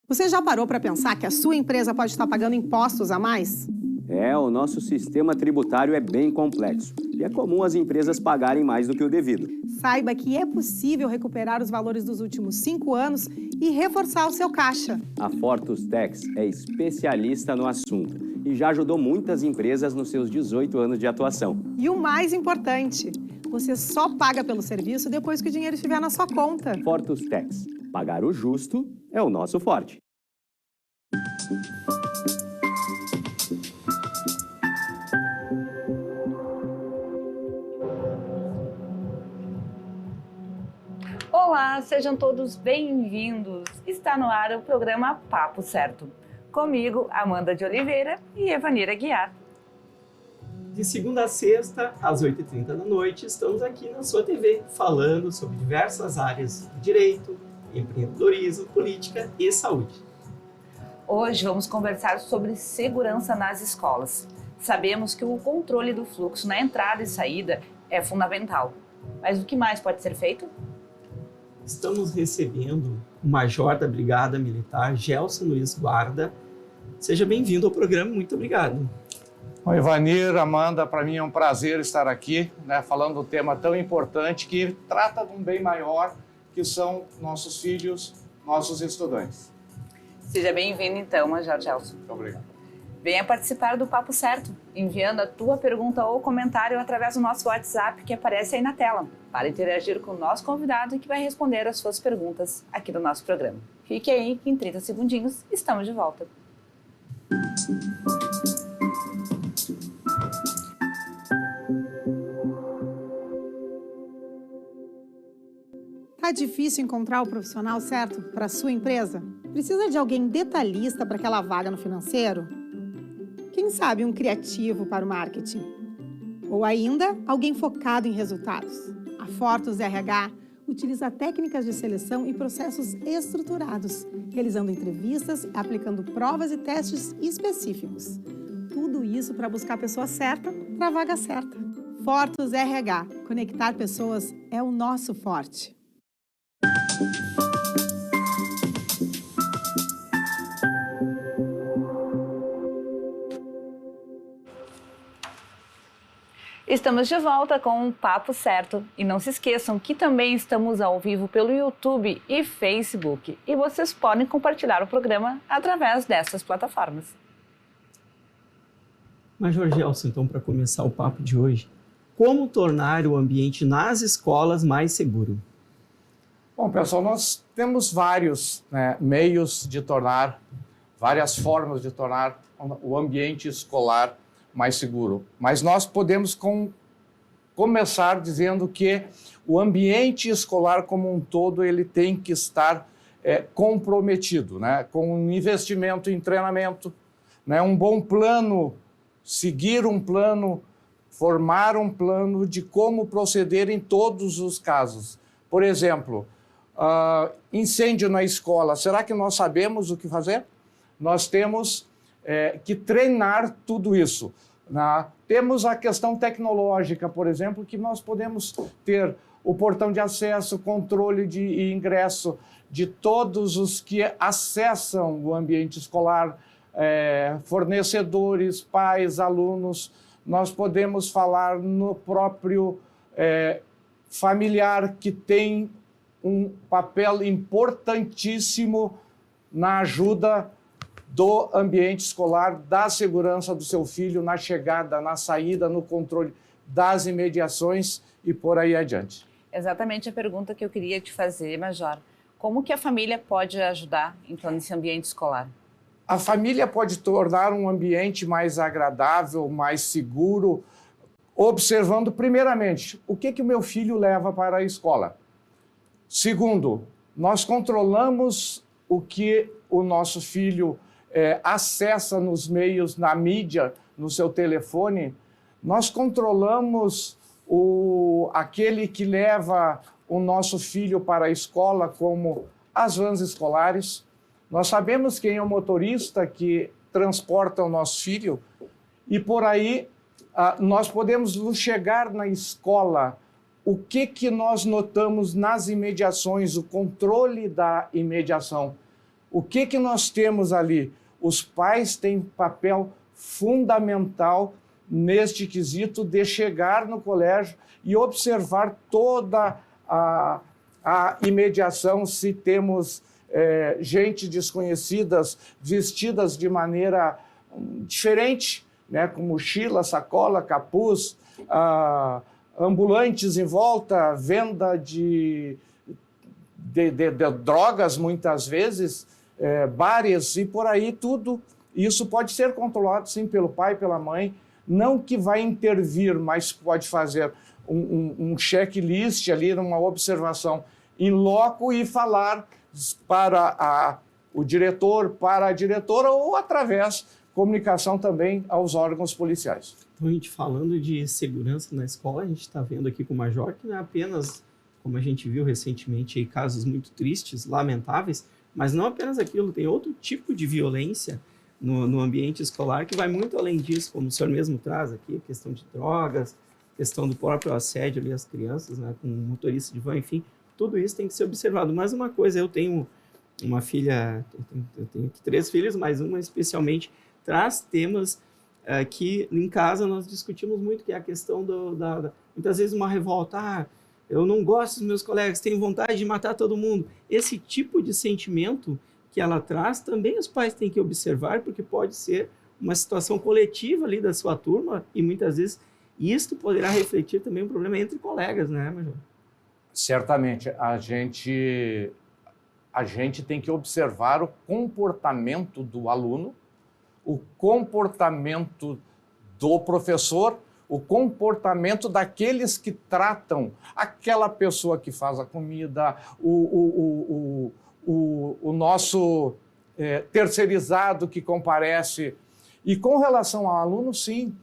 Você já parou para pensar que a sua empresa pode estar pagando impostos a mais? O nosso sistema tributário é bem complexo e é comum as empresas pagarem mais do que o devido. Saiba que é possível recuperar os valores dos últimos 5 anos e reforçar o seu caixa. A Fortus Tax é especialista no assunto e já ajudou muitas empresas nos seus 18 anos de atuação. E o mais importante, você só paga pelo serviço depois que o dinheiro estiver na sua conta. Fortus Tax. Pagar o justo é o nosso forte. Olá, sejam todos bem-vindos. Está no ar o programa Papo Certo. Comigo, Amanda de Oliveira e Evanira Guiar. De segunda a sexta, às 8h30 da noite, estamos aqui na sua TV, falando sobre diversas áreas de direito, empreendedorismo, política e saúde. Hoje vamos conversar sobre segurança nas escolas. Sabemos que o controle do fluxo na entrada e saída é fundamental. Mas o que mais pode ser feito? Estamos recebendo o Major da Brigada Militar, Gelson Luiz Guarda. Seja bem-vindo ao programa, muito obrigado. Oi, Ivanir, Amanda, para mim é um prazer estar aqui, falando de um tema tão importante que trata de um bem maior, que são nossos filhos, nossos estudantes. Seja bem-vindo então, Major Gelson. Muito obrigado. Venha participar do Papo Certo, enviando a tua pergunta ou comentário através do nosso WhatsApp que aparece aí na tela, para interagir com o nosso convidado que vai responder as suas perguntas aqui no nosso programa. Fique aí que em 30 segundinhos estamos de volta. Tá difícil encontrar o profissional certo para a sua empresa? Precisa de alguém detalhista para aquela vaga no financeiro? Quem sabe um criativo para o marketing? Ou ainda, alguém focado em resultados? A Fortus RH utiliza técnicas de seleção e processos estruturados, realizando entrevistas, aplicando provas e testes específicos. Tudo isso para buscar a pessoa certa para a vaga certa. Fortus RH. Conectar pessoas é o nosso forte. Estamos de volta com o Papo Certo e não se esqueçam que também estamos ao vivo pelo YouTube e Facebook e vocês podem compartilhar o programa através dessas plataformas. Major Gelson, então, para começar o papo de hoje, como tornar o ambiente nas escolas mais seguro? Bom, pessoal, nós temos vários meios de tornar, várias formas de tornar o ambiente escolar mais seguro. Mas nós podemos começar dizendo que o ambiente escolar como um todo ele tem que estar comprometido, com um investimento em treinamento, um bom plano, seguir um plano, formar um plano de como proceder em todos os casos. Por exemplo, incêndio na escola, será que nós sabemos o que fazer? Nós temos que treinar tudo isso. Temos a questão tecnológica, por exemplo, que nós podemos ter o portão de acesso, controle de ingresso de todos os que acessam o ambiente escolar, fornecedores, pais, alunos. Nós podemos falar no próprio familiar, que tem um papel importantíssimo na ajuda do ambiente escolar, da segurança do seu filho, na chegada, na saída, no controle das imediações e por aí adiante. Exatamente a pergunta que eu queria te fazer, Major. Como que a família pode ajudar, então, nesse ambiente escolar? A família pode tornar um ambiente mais agradável, mais seguro, observando, primeiramente, o que o meu filho leva para a escola. Segundo, nós controlamos o que o nosso filho acessa nos meios, na mídia, no seu telefone. Nós controlamos aquele que leva o nosso filho para a escola, como as vans escolares. Nós sabemos quem é o motorista que transporta o nosso filho e por aí nós podemos chegar na escola. O que nós notamos nas imediações, o controle da imediação? O que nós temos ali? Os pais têm papel fundamental neste quesito de chegar no colégio e observar toda a imediação, se temos gente desconhecidas vestidas de maneira diferente, né, com mochila, sacola, capuz, ambulantes em volta, venda de drogas muitas vezes, bares e por aí tudo. Isso pode ser controlado sim pelo pai, pela mãe, não que vai intervir, mas pode fazer um checklist ali, uma observação in loco e falar para o diretor, para a diretora ou através comunicação também aos órgãos policiais. Então, a gente falando de segurança na escola, a gente está vendo aqui com o Major que não é apenas, como a gente viu recentemente, aí, casos muito tristes, lamentáveis, mas não apenas aquilo, tem outro tipo de violência no ambiente escolar que vai muito além disso, como o senhor mesmo traz aqui, questão de drogas, questão do próprio assédio ali às crianças, né, com motorista de van, enfim, tudo isso tem que ser observado. Mas uma coisa, eu tenho uma filha, eu tenho 3 filhos, mas uma especialmente traz temas que em casa nós discutimos muito, que é a questão muitas vezes uma revolta, eu não gosto dos meus colegas, tenho vontade de matar todo mundo. Esse tipo de sentimento que ela traz, também os pais têm que observar, porque pode ser uma situação coletiva ali da sua turma e muitas vezes isto poderá refletir também um problema entre colegas, né, Major? Certamente, a gente tem que observar o comportamento do aluno, o comportamento do professor, o comportamento daqueles que tratam aquela pessoa que faz a comida, o nosso terceirizado que comparece. E com relação ao aluno, sim,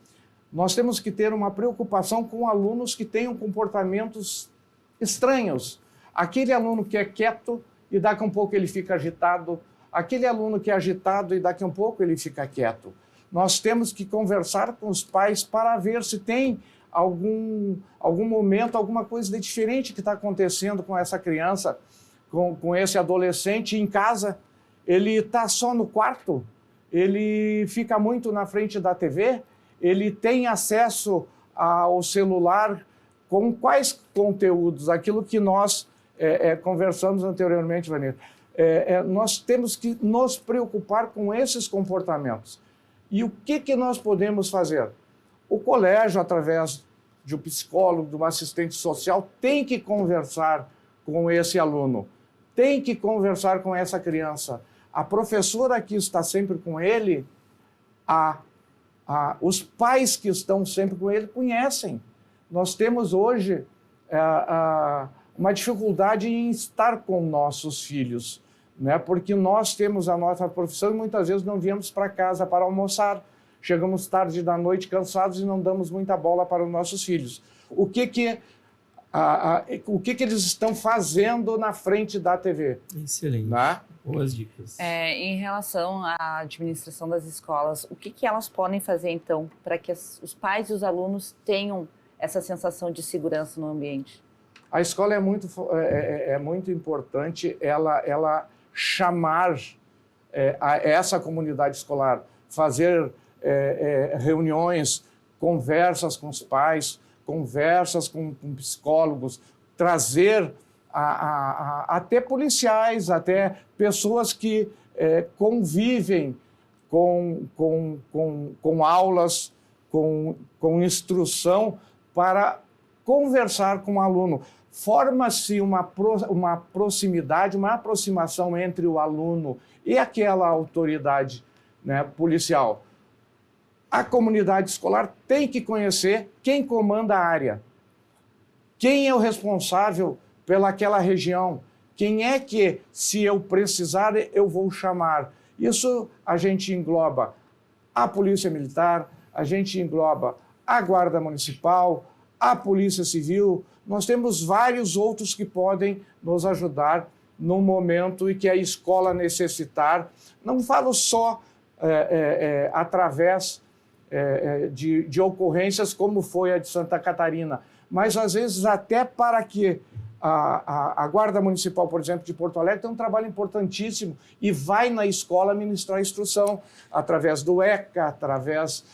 nós temos que ter uma preocupação com alunos que tenham comportamentos estranhos. Aquele aluno que é quieto e daqui a um pouco ele fica agitado, aquele aluno que é agitado e daqui a um pouco ele fica quieto. Nós temos que conversar com os pais para ver se tem algum momento, alguma coisa de diferente que está acontecendo com essa criança, com esse adolescente em casa. Ele está só no quarto, ele fica muito na frente da TV, ele tem acesso ao celular com quais conteúdos? Aquilo que nós conversamos anteriormente, Vanessa. Nós temos que nos preocupar com esses comportamentos. E o que nós podemos fazer? O colégio, através de um psicólogo, de um assistente social, tem que conversar com esse aluno, tem que conversar com essa criança. A professora que está sempre com ele, os pais que estão sempre com ele conhecem. Nós temos hoje uma dificuldade em estar com nossos filhos, né? Porque nós temos a nossa profissão e muitas vezes não viemos para casa para almoçar. Chegamos tarde da noite cansados e não damos muita bola para os nossos filhos. O que eles estão fazendo na frente da TV? Excelente. Né? Boas dicas. Em relação à administração das escolas, o que elas podem fazer, então, para que os pais e os alunos tenham essa sensação de segurança no ambiente? A escola é muito importante ela chamar essa comunidade escolar, fazer reuniões, conversas com os pais, conversas com psicólogos, trazer até policiais, até pessoas que convivem com aulas, com instrução para conversar com o aluno. Forma-se uma proximidade, uma aproximação entre o aluno e aquela autoridade, né, policial. A comunidade escolar tem que conhecer quem comanda a área, quem é o responsável pelaquela região, quem é que, se eu precisar, eu vou chamar. Isso a gente engloba a Polícia Militar, a gente engloba a Guarda Municipal, a Polícia Civil. Nós temos vários outros que podem nos ajudar no momento em que a escola necessitar. Não falo só através de ocorrências como foi a de Santa Catarina, mas às vezes até para que A Guarda Municipal, por exemplo, de Porto Alegre, tem um trabalho importantíssimo e vai na escola ministrar instrução através do ECA, através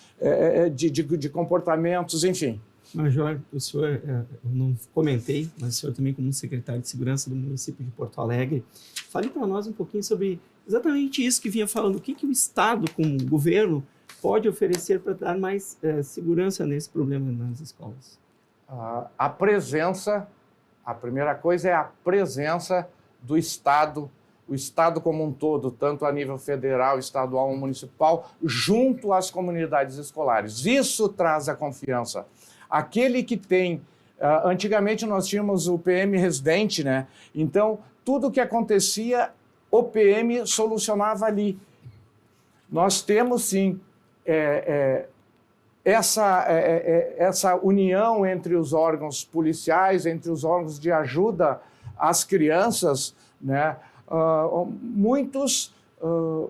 de comportamentos, enfim. Major, o senhor, eu não comentei, mas o senhor também como secretário de Segurança do município de Porto Alegre, fale para nós um pouquinho sobre exatamente isso que vinha falando, o que o Estado, como governo, pode oferecer para dar mais segurança nesse problema nas escolas. A primeira coisa é a presença do Estado, o Estado como um todo, tanto a nível federal, estadual ou municipal, junto às comunidades escolares. Isso traz a confiança. Aquele que tem... antigamente nós tínhamos o PM residente, né? Então, tudo que acontecia, o PM solucionava ali. Nós temos, sim, essa união entre os órgãos policiais, entre os órgãos de ajuda às crianças, né? Muitos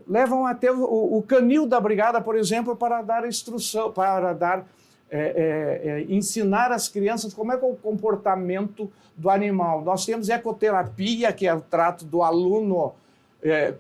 levam até o canil da brigada, por exemplo, para dar instrução, para dar ensinar as crianças como é que é o comportamento do animal. Nós temos ecoterapia, que é o trato do aluno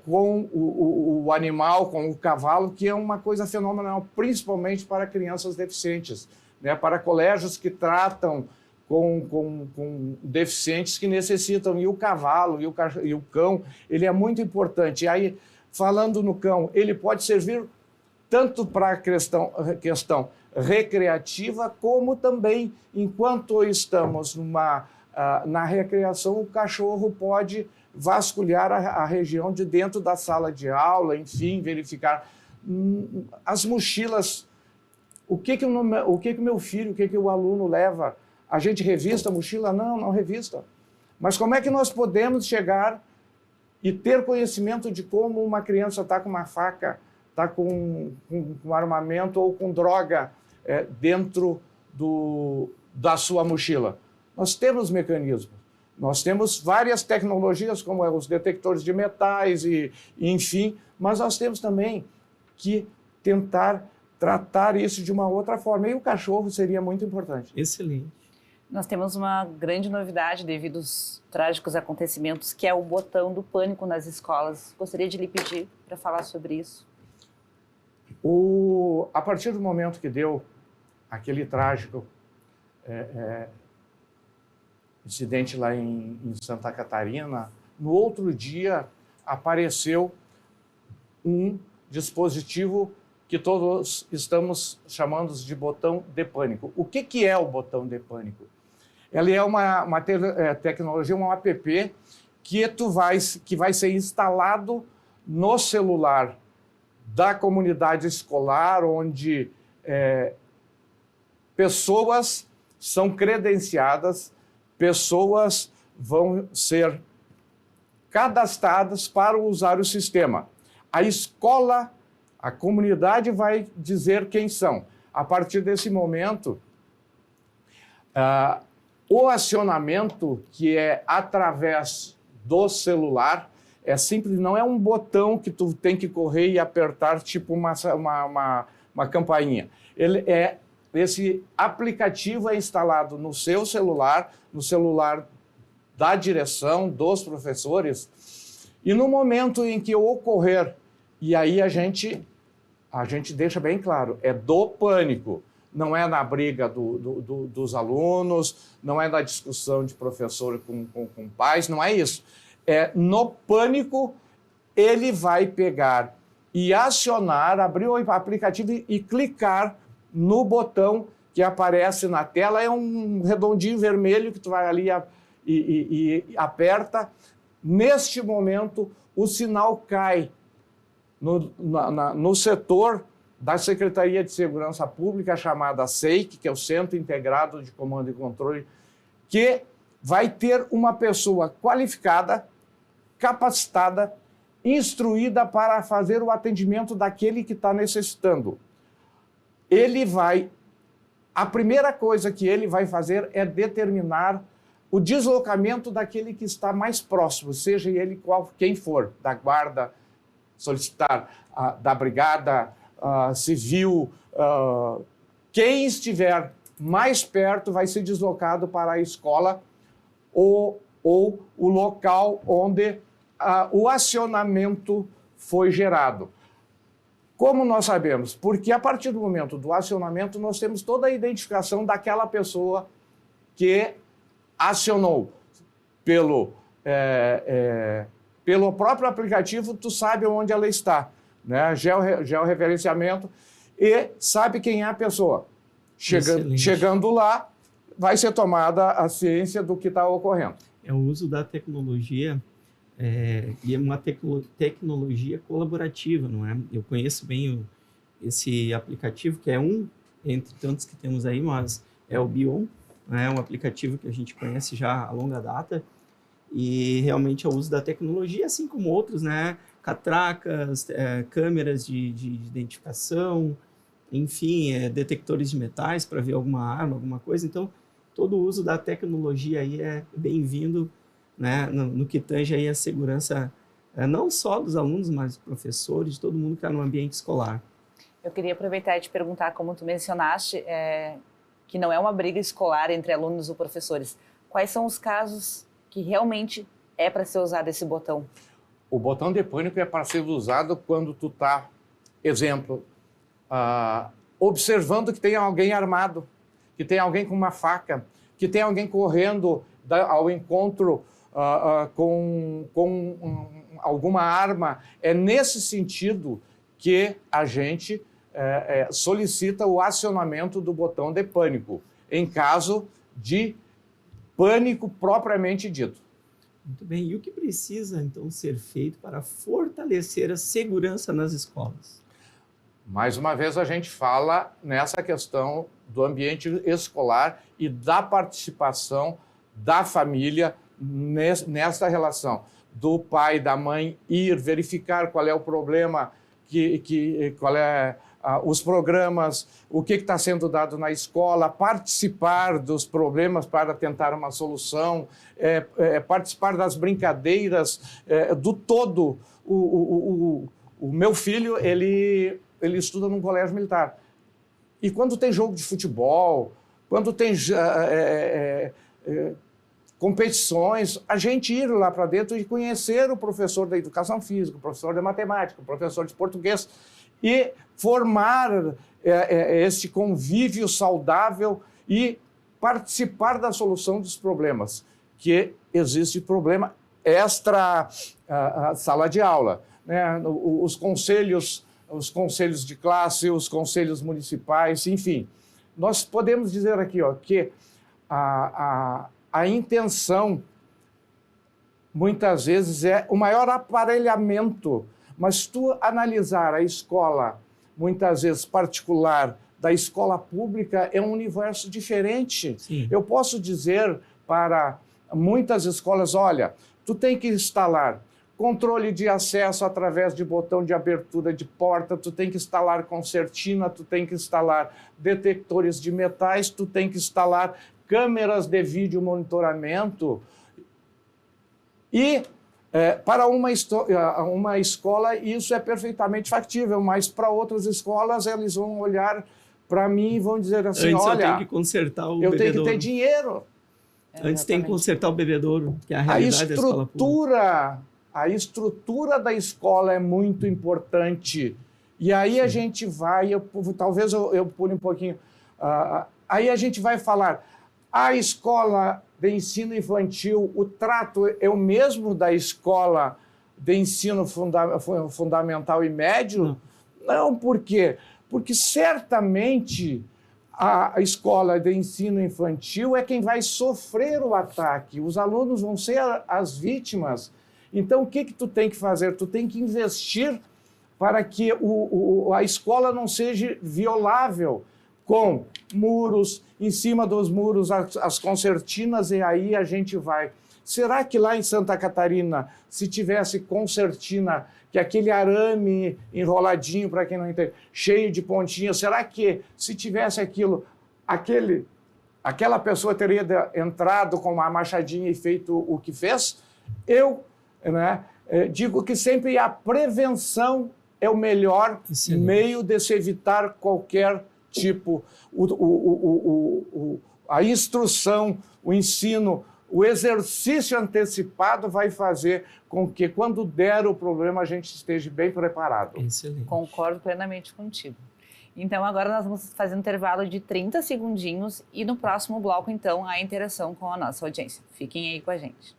com o animal, com o cavalo, que é uma coisa fenomenal, principalmente para crianças deficientes, né? Para colégios que tratam com deficientes que necessitam, e o cavalo e o cão, ele é muito importante. E aí, falando no cão, ele pode servir tanto para a questão recreativa, como também, enquanto estamos na recreação, o cachorro pode vasculhar a região de dentro da sala de aula, enfim, verificar as mochilas, o que o meu filho, o que o aluno leva. A gente revista a mochila? Não revista. Mas como é que nós podemos chegar e ter conhecimento de como uma criança está com uma faca, está com armamento ou com droga dentro da sua mochila? Nós temos mecanismos. Nós temos várias tecnologias, como os detectores de metais, enfim, mas nós temos também que tentar tratar isso de uma outra forma. E o cachorro seria muito importante. Excelente. Nós temos uma grande novidade devido aos trágicos acontecimentos, que é o botão do pânico nas escolas. Gostaria de lhe pedir para falar sobre isso. A partir do momento que deu aquele trágico incidente lá em Santa Catarina, no outro dia apareceu um dispositivo que todos estamos chamando de botão de pânico. O que é o botão de pânico? Ele é uma tecnologia, um app, que vai ser instalado no celular da comunidade escolar, onde pessoas são credenciadas, pessoas vão ser cadastradas para usar o sistema. A escola, a comunidade vai dizer quem são. A partir desse momento, o acionamento, que é através do celular, simples, não é um botão que tu tem que correr e apertar, tipo uma campainha. Esse aplicativo é instalado no seu celular, no celular da direção, dos professores, e no momento em que ocorrer, e aí a gente deixa bem claro, é do pânico, não é na briga dos alunos, não é na discussão de professor com pais, não é isso. No pânico, ele vai pegar e acionar, abrir o aplicativo e clicar no botão que aparece na tela. É um redondinho vermelho que tu vai ali e aperta. Neste momento, o sinal cai no setor da Secretaria de Segurança Pública, chamada SEIC, que é o Centro Integrado de Comando e Controle, que vai ter uma pessoa qualificada, capacitada, instruída para fazer o atendimento daquele que está necessitando. A primeira coisa que ele vai fazer é determinar o deslocamento daquele que está mais próximo, seja ele quem for, da guarda, solicitar da brigada civil, quem estiver mais perto vai ser deslocado para a escola. ou o local onde o acionamento foi gerado. Como nós sabemos? Porque a partir do momento do acionamento, nós temos toda a identificação daquela pessoa que acionou. Pelo próprio aplicativo, tu sabe onde ela está, né? Georreferenciamento, e sabe quem é a pessoa. Chegando lá, vai ser tomada a ciência do que está ocorrendo. É o uso da tecnologia, e é uma tecnologia colaborativa, não é? Eu conheço bem esse aplicativo, que é um entre tantos que temos aí, mas é o Bion, né? Um aplicativo que a gente conhece já há longa data, e realmente é o uso da tecnologia, assim como outros, né? Catracas, câmeras de identificação, enfim, detectores de metais para ver alguma arma, alguma coisa. Então, todo o uso da tecnologia aí é bem-vindo, né, no que tange aí a segurança, não só dos alunos, mas dos professores, de todo mundo que está no ambiente escolar. Eu queria aproveitar e te perguntar, como tu mencionaste, que não é uma briga escolar entre alunos ou professores. Quais são os casos que realmente é para ser usado esse botão? O botão de pânico é para ser usado quando tu está, exemplo, observando que tem alguém armado, que tem alguém com uma faca, que tem alguém correndo ao encontro com alguma arma. É nesse sentido que a gente solicita o acionamento do botão de pânico, em caso de pânico propriamente dito. Muito bem. E o que precisa, então, ser feito para fortalecer a segurança nas escolas? Mais uma vez, a gente fala nessa questão do ambiente escolar e da participação da família nessa relação. Do pai, da mãe ir verificar qual é o problema, qual é os programas, o que está sendo dado na escola, participar dos problemas para tentar uma solução, participar das brincadeiras, do todo. O meu filho, ele estuda num colégio militar. E quando tem jogo de futebol, quando tem competições, a gente ir lá para dentro e conhecer o professor da educação física, o professor de matemática, o professor de português, e formar esse convívio saudável e participar da solução dos problemas, que existe problema extra sala de aula, né? Os conselhos de classe, os conselhos municipais, enfim. Nós podemos dizer aqui, que a intenção, muitas vezes, é o maior aparelhamento, mas se tu analisar a escola, muitas vezes particular, da escola pública, é um universo diferente. Sim. Eu posso dizer para muitas escolas, olha, tu tem que instalar controle de acesso através de botão de abertura de porta, tu tem que instalar concertina, tu tem que instalar detectores de metais, tu tem que instalar câmeras de vídeo monitoramento. E para uma escola isso é perfeitamente factível, mas para outras escolas eles vão olhar para mim e vão dizer assim, antes olha, eu tenho que consertar o eu bebedouro. tenho que ter dinheiro. Antes tem que consertar o bebedouro, que é a realidade da escola pública. A estrutura da escola é muito importante. E aí a gente vai, talvez eu pule um pouquinho, aí a gente vai falar, a escola de ensino infantil, o trato é o mesmo da escola de ensino fundamental e médio? Não, por quê? Porque certamente a escola de ensino infantil é quem vai sofrer o ataque, os alunos vão ser as vítimas. Então, o que tu tem que fazer? Tu tem que investir para que a escola não seja violável, com muros, em cima dos muros, as concertinas, e aí a gente vai. Será que lá em Santa Catarina, se tivesse concertina, que é aquele arame enroladinho, para quem não entende, cheio de pontinhas, será que se tivesse aquilo, aquela pessoa teria entrado com uma machadinha e feito o que fez? Eu digo que sempre a prevenção é o melhor meio de se evitar qualquer tipo, a instrução, o ensino O exercício antecipado vai fazer com que, quando der o problema, a gente esteja bem preparado. Excelente. Concordo plenamente contigo. Então, agora nós vamos fazer um intervalo de 30 segundinhos e no próximo bloco, então, a interação com a nossa audiência. Fiquem aí com a gente.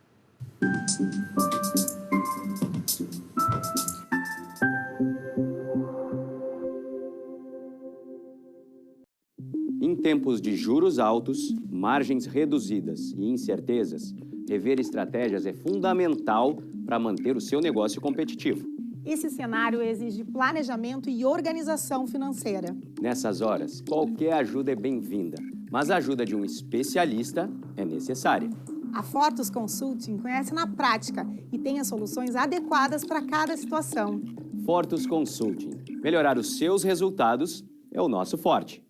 Em tempos de juros altos, margens reduzidas e incertezas, rever estratégias é fundamental para manter o seu negócio competitivo. Esse cenário exige planejamento e organização financeira. Nessas horas, qualquer ajuda é bem-vinda, mas a ajuda de um especialista é necessária. A Fortus Consulting conhece na prática e tem as soluções adequadas para cada situação. Fortus Consulting. Melhorar os seus resultados é o nosso forte.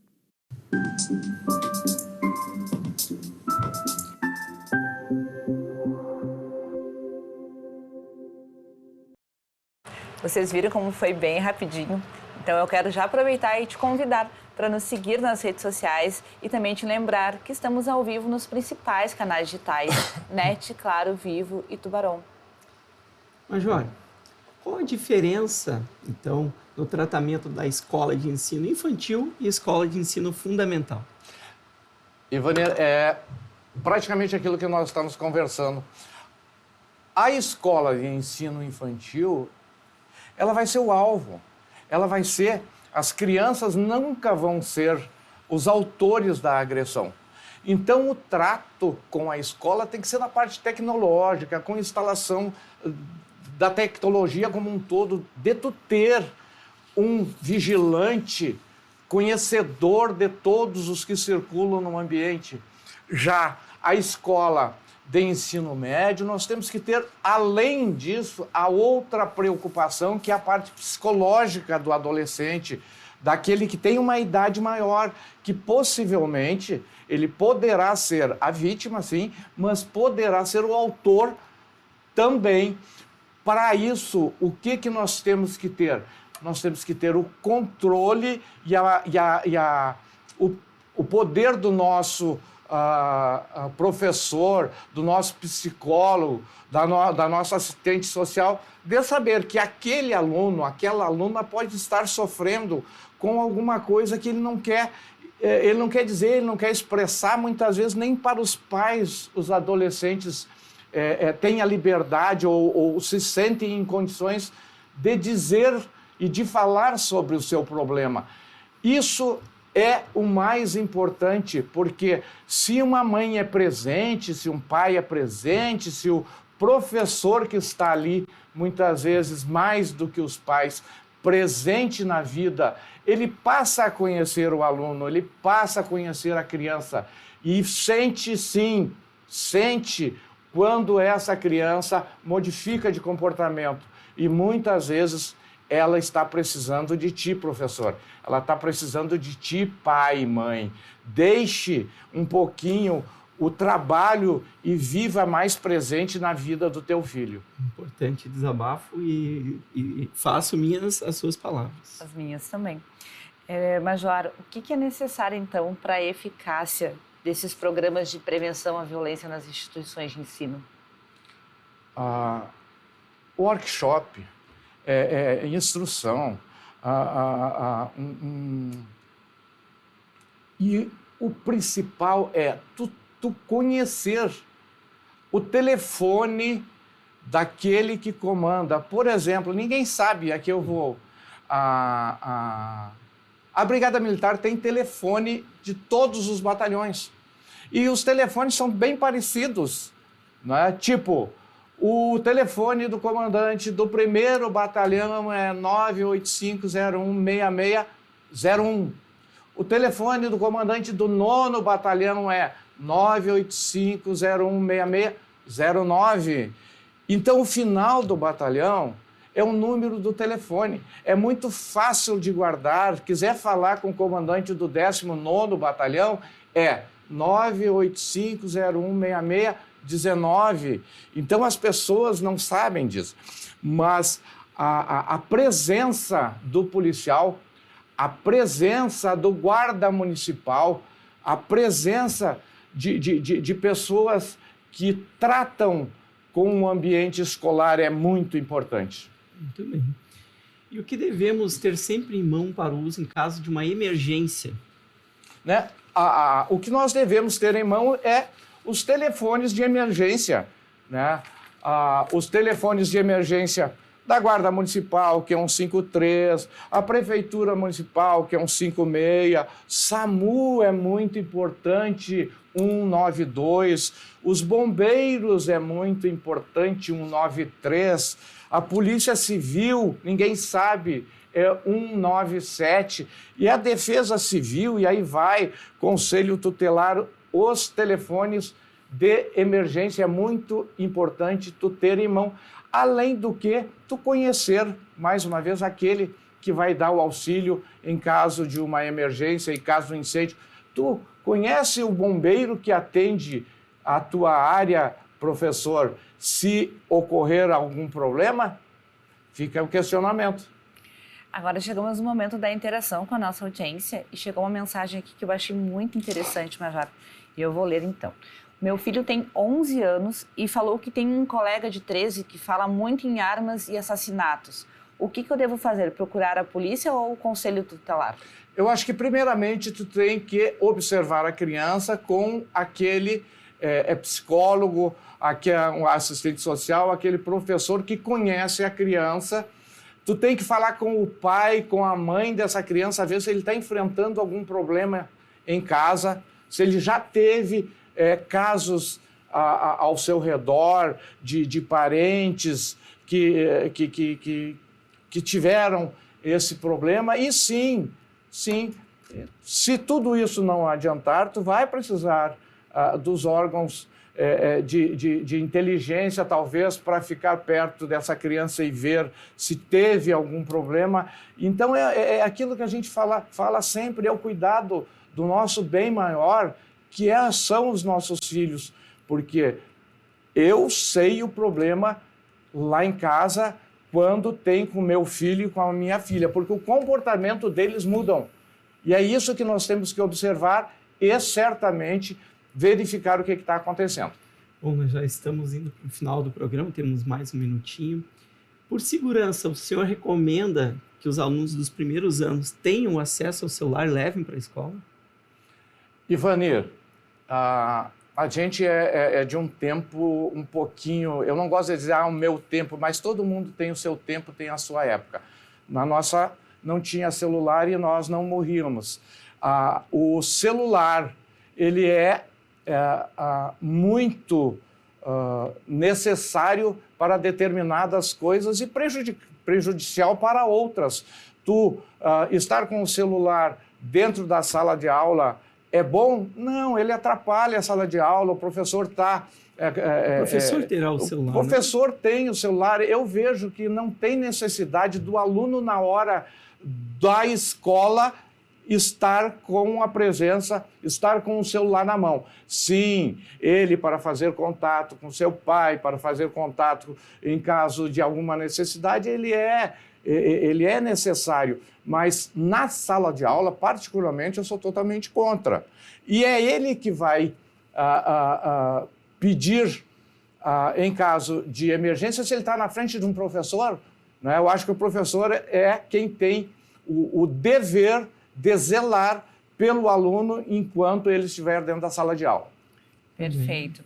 Vocês viram como foi bem rapidinho? Então eu quero já aproveitar e te convidar para nos seguir nas redes sociais e também te lembrar que estamos ao vivo nos principais canais digitais, NET, Claro, Vivo e Tubarão. Major, qual a diferença, então, no tratamento da escola de ensino infantil e escola de ensino fundamental? Ivanir, é praticamente aquilo que nós estamos conversando. A escola de ensino infantil, ela vai ser o alvo. Ela vai ser... As crianças nunca vão ser os autores da agressão. Então, o trato com a escola tem que ser na parte tecnológica, com instalação da tecnologia como um todo, de tu ter um vigilante conhecedor de todos os que circulam no ambiente. Já a escola de ensino médio, nós temos que ter, além disso, a outra preocupação, que é a parte psicológica do adolescente, daquele que tem uma idade maior, que possivelmente ele poderá ser a vítima, sim, mas poderá ser o autor também. Para isso, o que nós temos que ter? Nós temos que ter o controle e o poder do nosso professor, do nosso psicólogo, da nossa assistente social, de saber que aquele aluno, aquela aluna pode estar sofrendo com alguma coisa que ele não quer dizer, ele não quer expressar, muitas vezes nem para os pais, os adolescentes têm a liberdade ou se sentem em condições de dizer e de falar sobre o seu problema. Isso é o mais importante, porque se uma mãe é presente, se um pai é presente, se o professor que está ali, muitas vezes mais do que os pais, presente na vida, ele passa a conhecer o aluno, ele passa a conhecer a criança e sente sim, sente quando essa criança modifica de comportamento e muitas vezes ela está precisando de ti, professor. Ela está precisando de ti, pai e mãe. Deixe um pouquinho o trabalho e viva mais presente na vida do teu filho. Importante desabafo e faço minhas as suas palavras. As minhas também. Major, o que é necessário, então, para a eficácia desses programas de prevenção à violência nas instituições de ensino? Workshop, instrução, e o principal é tu conhecer o telefone daquele que comanda. Por exemplo, ninguém sabe, aqui eu vou... A Brigada Militar tem telefone de todos os batalhões. E os telefones são bem parecidos, né? Tipo, o telefone do comandante do 1º Batalhão é 985016601. O telefone do comandante do 9º Batalhão é 985016609. Então, o final do batalhão é o número do telefone. É muito fácil de guardar. Quiser falar com o comandante do 19º Batalhão, é 985016619. Então, as pessoas não sabem disso. Mas a presença do policial, a presença do guarda municipal, a presença de pessoas que tratam com o ambiente escolar é muito importante. Muito bem. E o que devemos ter sempre em mão para o uso em caso de uma emergência? Né? O que nós devemos ter em mão é os telefones de emergência, né? Os telefones de emergência da Guarda Municipal, que é 153, a Prefeitura Municipal, que é 156, SAMU é muito importante, 192, os bombeiros é muito importante, 193, a Polícia Civil, ninguém sabe, é 197, e a Defesa Civil, e aí vai, Conselho Tutelar, os telefones de emergência é muito importante tu ter em mão, além do que tu conhecer, mais uma vez, aquele que vai dar o auxílio em caso de uma emergência, em caso de um incêndio. Tu conhece o bombeiro que atende a tua área, professor, se ocorrer algum problema? Fica o questionamento. Agora chegamos no momento da interação com a nossa audiência e chegou uma mensagem aqui que eu achei muito interessante, Major, e eu vou ler então. Meu filho tem 11 anos e falou que tem um colega de 13 que fala muito em armas e assassinatos. O que eu devo fazer? Procurar a polícia ou o conselho tutelar? Eu acho que, primeiramente, tu tem que observar a criança com aquele psicólogo, um assistente social, aquele professor que conhece a criança. Tu tem que falar com o pai, com a mãe dessa criança, ver se ele está enfrentando algum problema em casa, se ele já teve casos ao seu redor de parentes que tiveram esse problema. E sim, se tudo isso não adiantar, tu vai precisar dos órgãos de inteligência, talvez, para ficar perto dessa criança e ver se teve algum problema. Então, é aquilo que a gente fala sempre, é o cuidado do nosso bem maior, que são os nossos filhos, porque eu sei o problema lá em casa quando tem com o meu filho e com a minha filha, porque o comportamento deles mudam. E é isso que nós temos que observar e certamente verificar o que está acontecendo. Bom, nós já estamos indo para o final do programa, temos mais um minutinho. Por segurança, o senhor recomenda que os alunos dos primeiros anos tenham acesso ao celular e levem para a escola? Ivanir, a gente é de um tempo um pouquinho, eu não gosto de dizer o meu tempo, mas todo mundo tem o seu tempo, tem a sua época. Na nossa não tinha celular e nós não morríamos. O celular, ele é muito necessário para determinadas coisas e prejudicial para outras. Tu estar com o celular dentro da sala de aula é bom? Não, ele atrapalha a sala de aula, o professor está... o professor terá o celular. O professor tem o celular. Eu vejo que não tem necessidade do aluno, na hora da escola, estar com a presença, estar com o celular na mão. Sim, ele para fazer contato com seu pai, para fazer contato em caso de alguma necessidade, ele é necessário. Mas na sala de aula, particularmente, eu sou totalmente contra. E é ele que vai pedir, em caso de emergência, se ele está na frente de um professor, né? Eu acho que o professor é quem tem o dever de zelar pelo aluno enquanto ele estiver dentro da sala de aula. Perfeito.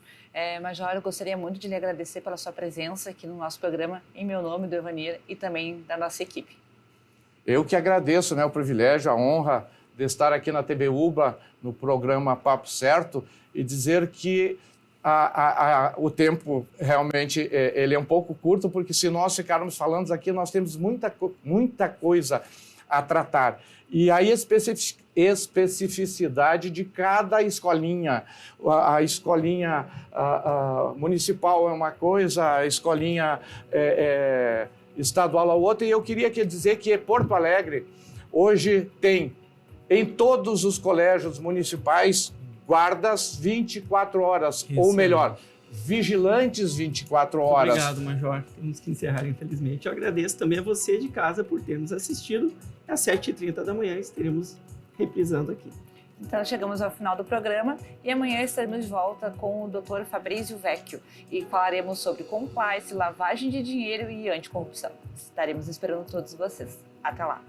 Major, eu gostaria muito de lhe agradecer pela sua presença aqui no nosso programa, em meu nome, do Evanir, e também da nossa equipe. Eu que agradeço, né, o privilégio, a honra de estar aqui na TV UBA, no programa Papo Certo, e dizer que o tempo realmente ele é um pouco curto, porque se nós ficarmos falando aqui, nós temos muita coisa a tratar. E a especificidade de cada escolinha. A escolinha municipal é uma coisa, a escolinha estadual é outra. E eu queria dizer que Porto Alegre hoje tem, em todos os colégios municipais, guardas 24 horas, ou melhor, vigilantes 24 horas. Obrigado, Major. Temos que encerrar, infelizmente. Eu agradeço também a você de casa por ter nos assistido. Às 7h30 da manhã estaremos reprisando aqui. Então chegamos ao final do programa e amanhã estaremos de volta com o Dr. Fabrício Vecchio e falaremos sobre compliance, lavagem de dinheiro e anticorrupção. Estaremos esperando todos vocês. Até lá!